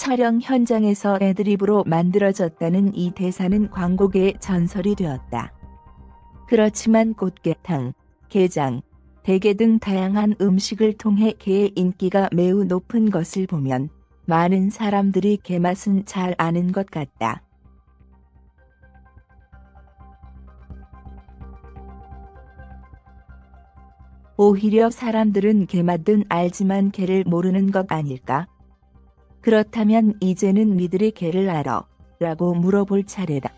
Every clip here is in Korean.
촬영 현장에서 애드리브로 만들어졌다는 이 대사는 광고계의 전설이 되었다. 그렇지만 꽃게탕, 게장, 대게 등 다양한 음식을 통해 게의 인기가 매우 높은 것을 보면 많은 사람들이 게 맛은 잘 아는 것 같다. 오히려 사람들은 게 맛은 알지만 게를 모르는 것 아닐까? 그렇다면 이제는 니들이 게를 알아? 라고 물어볼 차례다.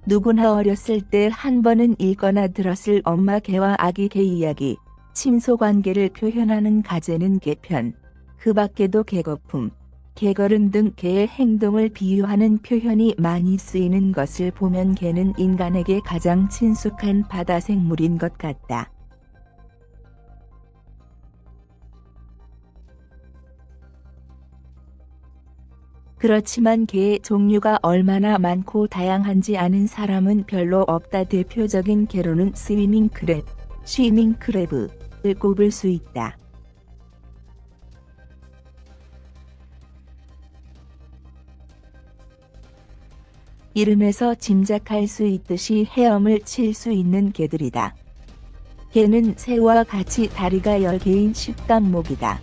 누구나 어렸을 때 한 번은 읽거나 들었을 엄마 개와 아기 개 이야기, 친소관계를 표현하는 가재는 개편, 그 밖에도 개거품, 개걸음 등 개의 행동을 비유하는 표현이 많이 쓰이는 것을 보면 개는 인간에게 가장 친숙한 바다 생물인 것 같다. 그렇지만 개의 종류가 얼마나 많고 다양한지 아는 사람은 별로 없다. 대표적인 개로는 스위밍 크랩, 쉬밍 크랩을 꼽을 수 있다. 이름에서 짐작할 수 있듯이 헤엄을 칠 수 있는 개들이다. 개는 새우와 같이 다리가 10개인 식감목이다.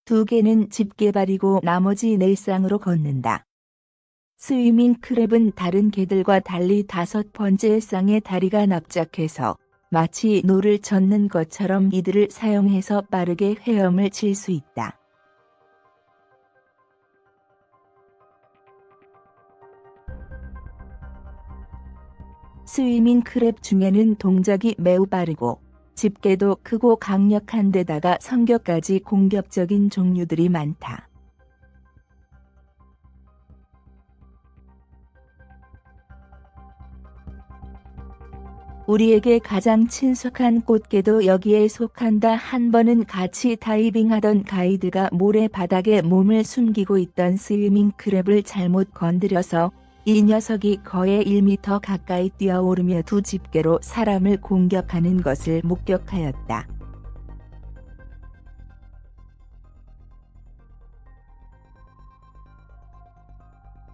두 개는 집게발이고 나머지 4쌍으로 걷는다. 스위밍 크랩은 다른 개들과 달리 5번째 쌍의 다리가 납작해서 마치 노를 젓는 것처럼 이들을 사용해서 빠르게 헤엄을 칠 수 있다. 스위밍 크랩 중에는 동작이 매우 빠르고 집게도 크고 강력한 데다가 성격까지 공격적인 종류들이 많다. 우리에게 가장 친숙한 꽃게도 여기에 속한다. 한 번은 같이 다이빙하던 가이드가 모래바닥에 몸을 숨기고 있던 스위밍 크랩을 잘못 건드려서 이 녀석이 거의 1m 가까이 뛰어오르며 두 집게로 사람을 공격하는 것을 목격하였다.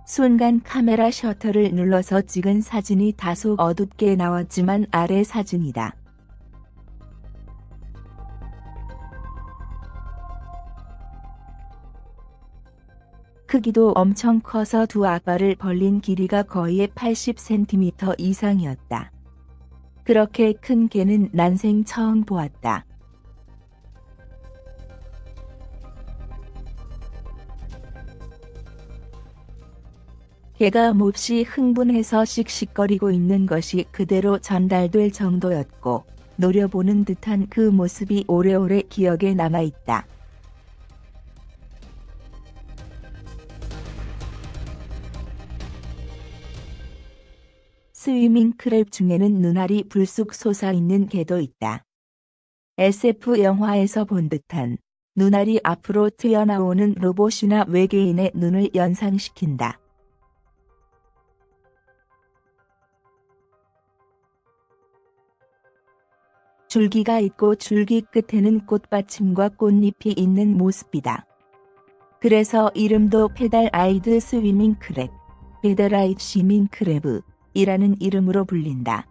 순간 카메라 셔터를 눌러서 찍은 사진이 다소 어둡게 나왔지만 아래 사진이다. 크기도 엄청 커서 두 앞발을 벌린 길이가 거의 80cm 이상이었다. 그렇게 큰 개는 난생 처음 보았다. 개가 몹시 흥분해서 씩씩거리고 있는 것이 그대로 전달될 정도였고 노려보는 듯한 그 모습이 오래오래 기억에 남아있다. 스위밍 크랩 중에는 눈알이 불쑥 솟아있는 개도 있다. SF 영화에서 본 듯한 눈알이 앞으로 튀어나오는 로봇이나 외계인의 눈을 연상시킨다. 줄기가 있고 줄기 끝에는 꽃받침과 꽃잎이 있는 모습이다. 그래서 이름도 페달아이드 스위밍 크랩, 페달아이드 스위밍 크랩 이라는 이름으로 불린다.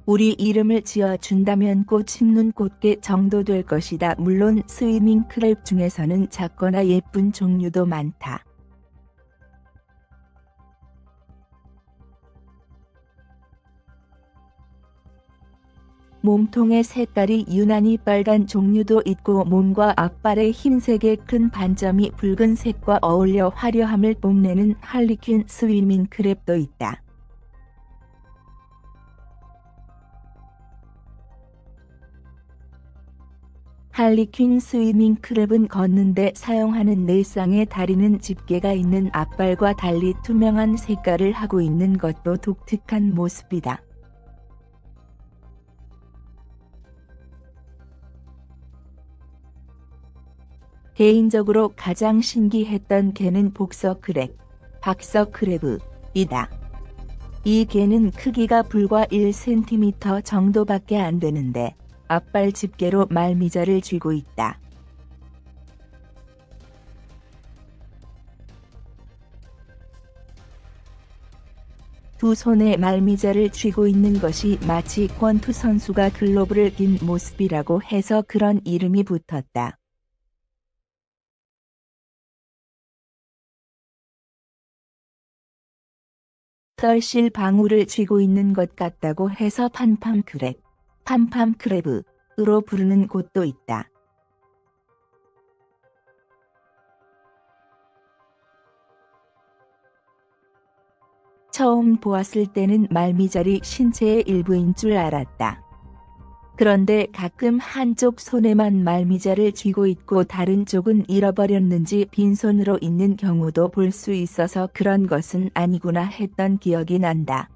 우리 이름을 지어준다면 꽃 있는 꽃게 정도 될 것이다. 물론 스위밍 크랩 중에서는 작거나 예쁜 종류도 많다. 몸통의 색깔이 유난히 빨간 종류도 있고 몸과 앞발의 흰색의 큰 반점이 붉은색과 어울려 화려함을 뽐내는 할리퀸 스위밍 크랩도 있다. 할리퀸 스위밍 크랩은 걷는데 사용하는 4쌍의 다리는 집게가 있는 앞발과 달리 투명한 색깔을 하고 있는 것도 독특한 모습이다. 개인적으로 가장 신기했던 개는 복서 크랩, 박서 크랩이다. 이 개는 크기가 불과 1cm 정도밖에 안 되는데 앞발 집게로 말미잘을 쥐고 있다. 두 손에 말미잘을 쥐고 있는 것이 마치 권투 선수가 글로브를 낀 모습이라고 해서 그런 이름이 붙었다. 털실 방울을 쥐고 있는 것 같다고 해서 팜팜크랩, 팜팜크랩으로 부르는 곳도 있다. 처음 보았을 때는 말미잘이 신체의 일부인 줄 알았다. 그런데 가끔 한쪽 손에만 말미잘을 쥐고 있고 다른 쪽은 잃어버렸는지 빈손으로 있는 경우도 볼 수 있어서 그런 것은 아니구나 했던 기억이 난다.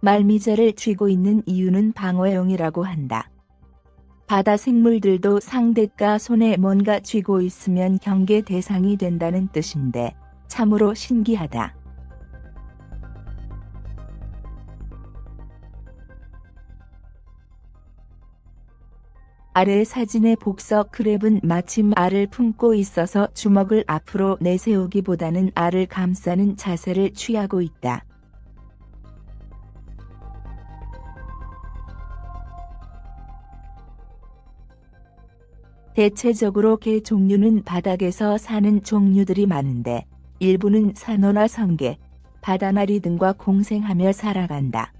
말미잘을 쥐고 있는 이유는 방어용이라고 한다. 바다 생물들도 상대가 손에 뭔가 쥐고 있으면 경계 대상이 된다는 뜻인데 참으로 신기하다. 아래 사진의 복서 크랩은 마침 알을 품고 있어서 주먹을 앞으로 내세우기보다는 알을 감싸는 자세를 취하고 있다. 대체적으로 개 종류는 바닥에서 사는 종류들이 많은데 일부는 산호나 성게, 바다나리 등과 공생하며 살아간다.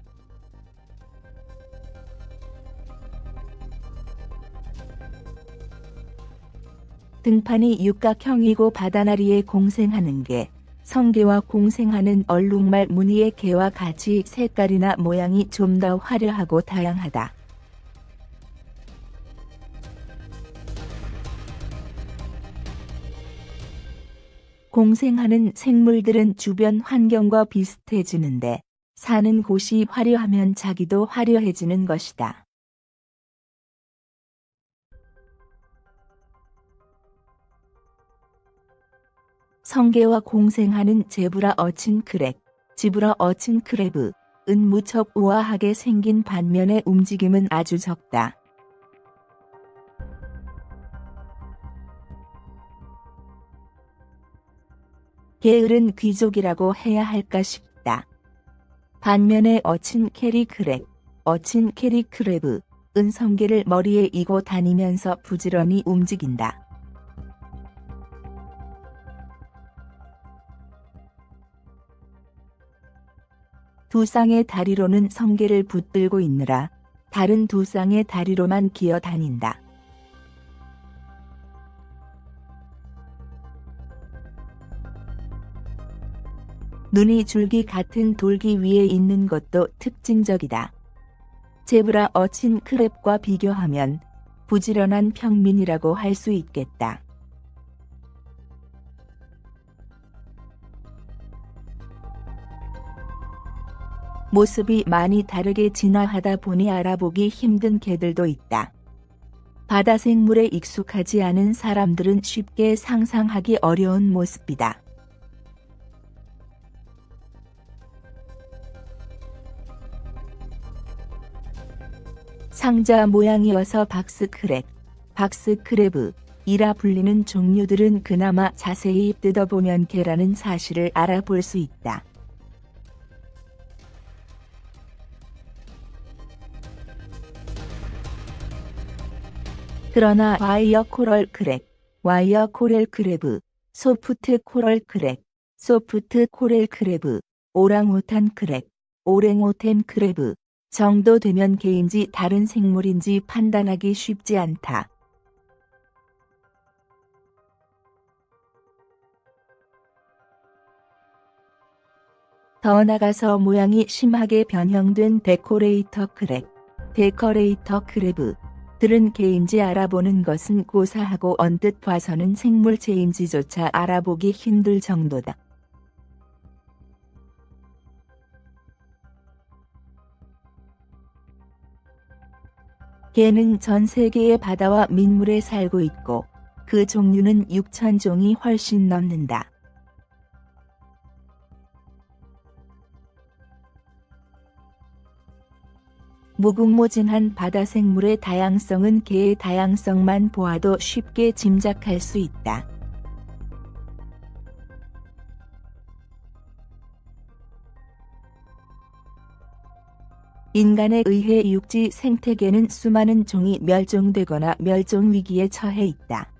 등판이 육각형이고 바다나리에 공생하는 게, 성게와 공생하는 얼룩말 무늬의 개와 같이 색깔이나 모양이 좀 더 화려하고 다양하다. 공생하는 생물들은 주변 환경과 비슷해지는데 사는 곳이 화려하면 자기도 화려해지는 것이다. 성게와 공생하는 제브라 어친 크랩, 지브라 어친 크랩은 무척 우아하게 생긴 반면에 움직임은 아주 적다. 게으른 귀족이라고 해야 할까 싶다. 반면에 어친 캐리 크랩, 어친 캐리 크랩은 성게를 머리에 이고 다니면서 부지런히 움직인다. 두 쌍의 다리로는 성게를 붙들고 있느라 다른 두 쌍의 다리로만 기어 다닌다. 눈이 줄기 같은 돌기 위에 있는 것도 특징적이다. 제브라 어친 크랩과 비교하면 부지런한 평민이라고 할 수 있겠다. 모습이 많이 다르게 진화하다 보니 알아보기 힘든 개들도 있다. 바다 생물에 익숙하지 않은 사람들은 쉽게 상상하기 어려운 모습이다. 상자 모양이어서 박스크랩이라 불리는 종류들은 그나마 자세히 뜯어보면 개라는 사실을 알아볼 수 있다. 그러나 와이어 코럴 크랩, 소프트 코럴 크랩, 소프트 코렐 크랩, 오랑우탄 크랩, 오랭오텐 크랩 정도 되면 개인지 다른 생물인지 판단하기 쉽지 않다. 더 나가서 모양이 심하게 변형된 데코레이터 크랩들은 개인지 알아보는 것은 고사하고 언뜻 봐서는 생물체인지조차 알아보기 힘들 정도다. 개는 전 세계의 바다와 민물에 살고 있고 그 종류는 6,000종이 훨씬 넘는다. 무궁무진한 바다 생물의 다양성은 개의 다양성만 보아도 쉽게 짐작할 수 있다. 인간에 의해 육지 생태계는 수많은 종이 멸종되거나 멸종 위기에 처해 있다.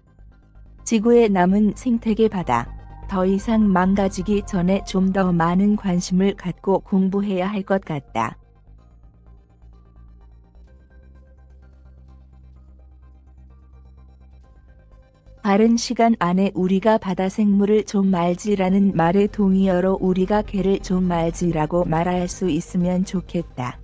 지구에 남은 생태계 바다, 더 이상 망가지기 전에 좀 더 많은 관심을 갖고 공부해야 할 것 같다. 빠른 시간 안에 우리가 바다 생물을 좀 알지라는 말의 동의어로 우리가 개를 좀 알지라고 말할 수 있으면 좋겠다.